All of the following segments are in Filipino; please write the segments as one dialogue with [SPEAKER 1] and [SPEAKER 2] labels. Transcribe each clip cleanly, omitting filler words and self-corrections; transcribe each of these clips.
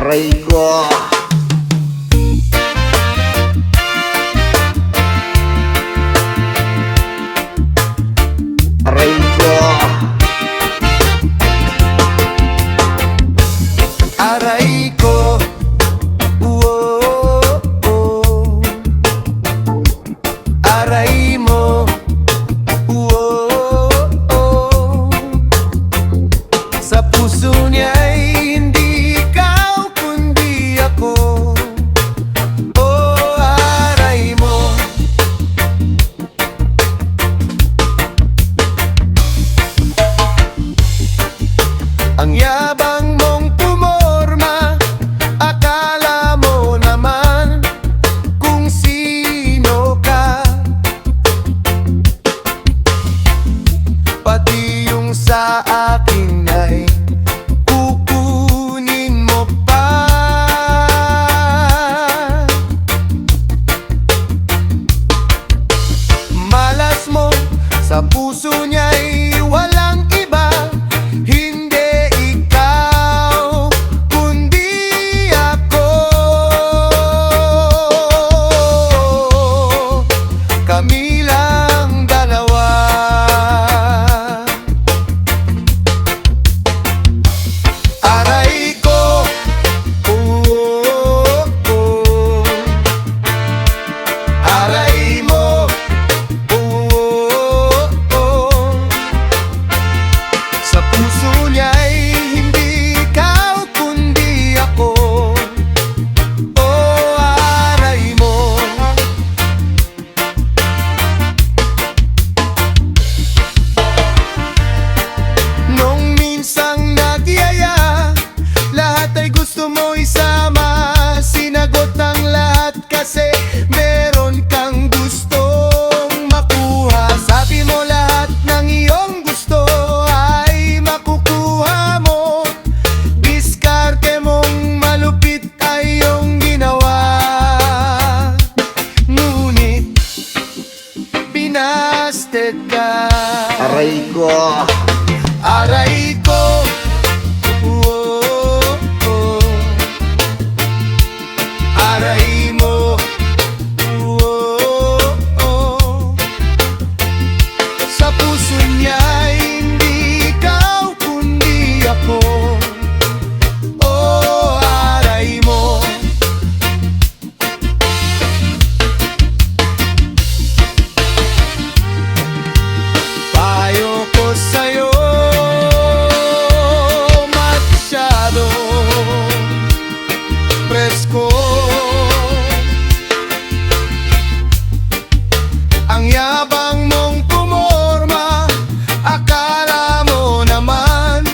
[SPEAKER 1] Aray ko. Aray ko.
[SPEAKER 2] Aray ko. Oh, oh. Aray mo. Oh, oh. Sa puso niya'y hindi ikaw kundi ako. Oh, aray mo. Ang yabang mong pumorma, akala mo naman kung sino ka. Pati yung sa akin ay kukunin mo pa. Malas mo sa puso niya'y walang iba, hindi ikaw kundi ako. Kami lang dalawa. Aray ko. Oh, oh. Aray mo. Oh, oh. Sa puso niya'y hindi ikaw kundi ako. Oh, aray mo. Nung minsang nagyaya, lahat ay gusto mo isama. Sinagot ang lahat kasi meron kang gustong makuha. Sabi mo lahat ng iyong gusto ay makukuha mo. Diskarte mong malupit ay iyong ginawa. Ngunit binasted ka.
[SPEAKER 1] Aray ko.
[SPEAKER 2] Aray ko. Oh, oh. Aray mo. Oh, oh. Sa puso niya'y hindi ikaw kundi ako. Oh, aray mo. Payo ko sa'yo, masyado presko. Ang yabang mong pumorma, akala mo naman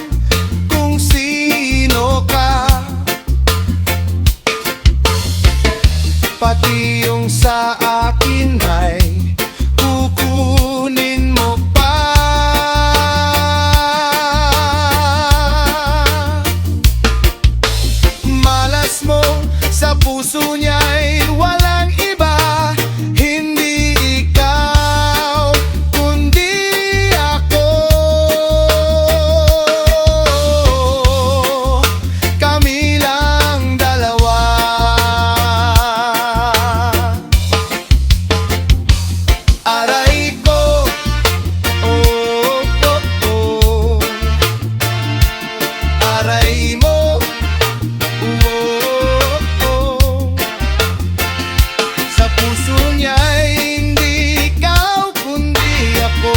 [SPEAKER 2] kung sino ka. Pati yung sa akin ay kukunin mo pa. Malas mo sa puso niya'y walang iba, hindi ikaw kundi ako. Kami lang dalawa. Aray ko. Oh, oh, oh. Aray mo. Oh, oh. Sa puso niya'y hindi ikaw kundi ako.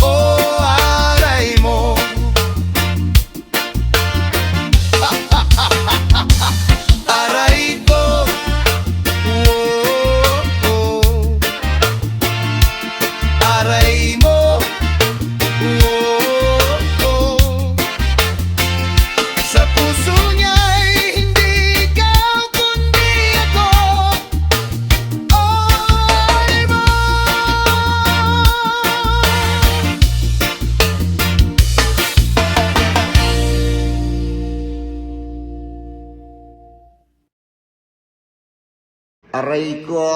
[SPEAKER 2] Oh, aray mo. Aray ko. Oh, oh. Aray mo. Oh, oh. Sa puso niya'y hindi ikaw kundi ako. Oh, aray mo.
[SPEAKER 1] Aray ko.